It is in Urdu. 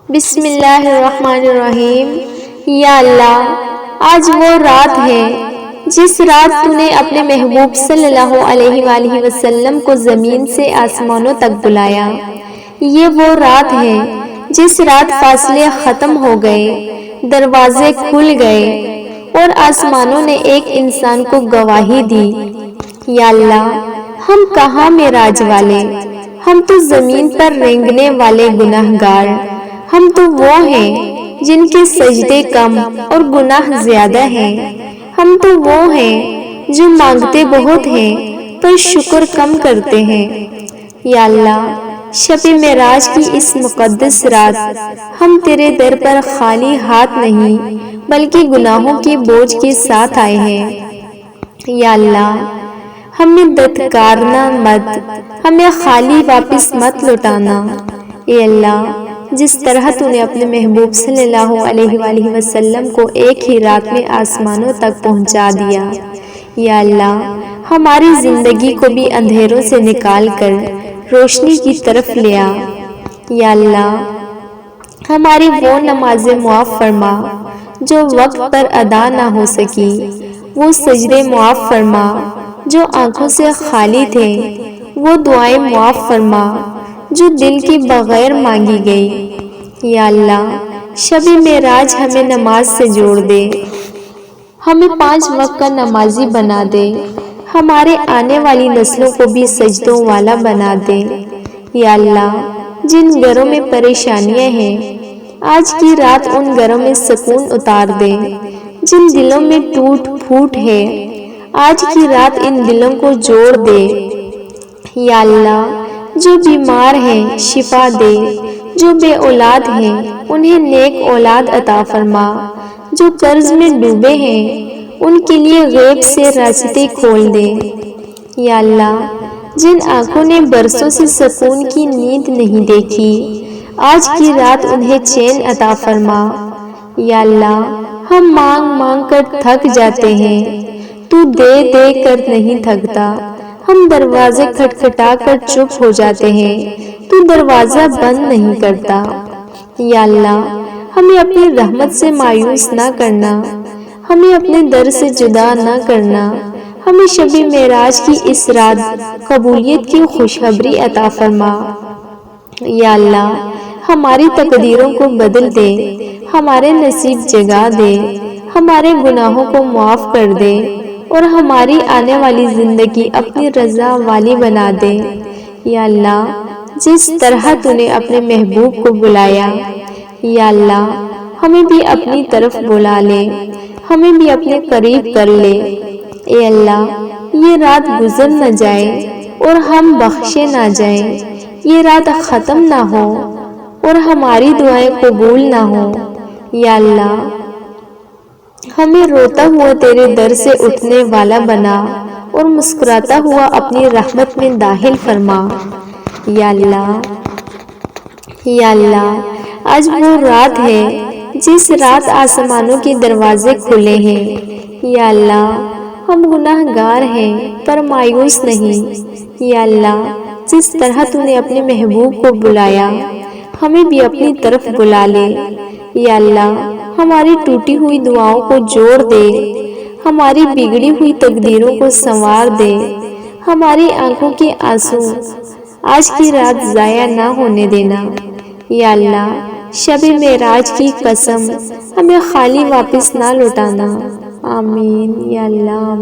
بسم اللہ الرحمن الرحیم۔ یا اللہ، آج وہ رات ہے جس رات تو نے اپنے محبوب صلی اللہ علیہ وآلہ وسلم کو زمین سے آسمانوں تک بلایا۔ یہ وہ رات ہے جس رات فاصلے ختم ہو گئے، دروازے کھل گئے اور آسمانوں نے ایک انسان کو گواہی دی۔ یا اللہ، ہم کہاں معراج والے، ہم تو زمین پر رینگنے والے گناہگار، ہم تو وہ ہیں جن کے سجدے کم اور گناہ زیادہ ہیں، ہم تو وہ ہیں جو مانگتے بہت ہیں پر شکر کم کرتے ہیں۔ یا اللہ، شب معراج کی اس مقدس رات ہم تیرے در پر خالی ہاتھ نہیں بلکہ گناہوں کے بوجھ کے ساتھ آئے ہیں۔ یا اللہ، ہمیں دتکارنا مت، ہمیں خالی واپس مت لوٹانا۔ اے اللہ، جس طرح تو نے اپنے محبوب صلی اللہ علیہ وآلہ وسلم کو ایک ہی رات میں آسمانوں تک پہنچا دیا، یا اللہ، ہماری زندگی کو بھی اندھیروں سے نکال کر روشنی کی طرف لیا۔ یا اللہ، ہماری وہ نمازیں معاف فرما جو وقت پر ادا نہ ہو سکی، وہ سجدے معاف فرما جو آنکھوں سے خالی تھے، وہ دعائیں معاف فرما جو دل کے بغیر مانگی گئی۔ یا اللہ، شب معراج ہمیں نماز سے جوڑ دے، ہمیں 5 وقت کا نمازی بنا دے، ہمارے آنے والی نسلوں کو بھی سجدوں والا بنا دے۔ یا اللہ، جن گھروں میں پریشانیاں ہیں، آج کی رات ان گھروں میں سکون اتار دے۔ جن دلوں میں ٹوٹ پھوٹ ہے، آج کی رات ان دلوں کو جوڑ دے۔ یا اللہ، جو بیمار ہیں شفا دے، جو بے اولاد ہیں انہیں نیک اولاد عطا فرما، جو قرض میں ڈوبے ہیں ان کے لیے غیب سے راستے کھول دے۔ یا اللہ، جن آنکھوں نے برسوں سے سکون کی نیند نہیں دیکھی، آج کی رات انہیں چین عطا فرما۔ یا اللہ، ہم مانگ مانگ کر تھک جاتے ہیں، تو دے دے کر نہیں تھکتا، ہم دروازے کھٹکھٹا کر چپ ہو جاتے ہیں، تو دروازہ بند نہیں کرتا۔ یا اللہ، ہمیں اپنی رحمت سے مایوس نہ کرنا، ہمیں اپنے در سے جدا نہ کرنا، ہمیں شب معراج کی اس رات قبولیت کی خوشخبری عطا فرما۔ یا اللہ، ہماری تقدیروں کو بدل دے، ہمارے نصیب جگا دے، ہمارے گناہوں کو معاف کر دے اور ہماری آنے والی زندگی اپنی رضا والی بنا دے۔ یا اللہ، جس طرح تو نے اپنے محبوب کو بلایا، یا اللہ، ہمیں بھی اپنی طرف بلا لے، ہمیں بھی اپنے قریب کر لے۔ اے اللہ، یہ رات گزر نہ جائے اور ہم بخشے نہ جائیں، یہ رات ختم نہ ہو اور ہماری دعائیں قبول نہ ہو۔ یا اللہ، ہمیں روتا ہوا تیرے در سے اٹھنے والا بنا اور مسکراتا ہوا اپنی رحمت میں داخل فرما۔ یا اللہ، یا اللہ، آج وہ رات ہے جس رات آسمانوں کے دروازے کھلے ہیں۔ یا اللہ، ہم گناہگار ہیں پر مایوس نہیں۔ یا اللہ، جس طرح تو نے اپنے محبوب کو بلایا، ہمیں بھی اپنی طرف بلا لے۔ یا اللہ، ہماری ٹوٹی ہوئی دعاؤں کو جوڑ دے، ہماری بگڑی ہوئی تقدیروں کو سنوار دے، ہماری آنکھوں کے آنسو آج کی رات ضائع نہ ہونے دینا۔ یا اللہ، شب معراج کی قسم، ہمیں خالی واپس نہ لوٹانا۔ آمین یا اللہ۔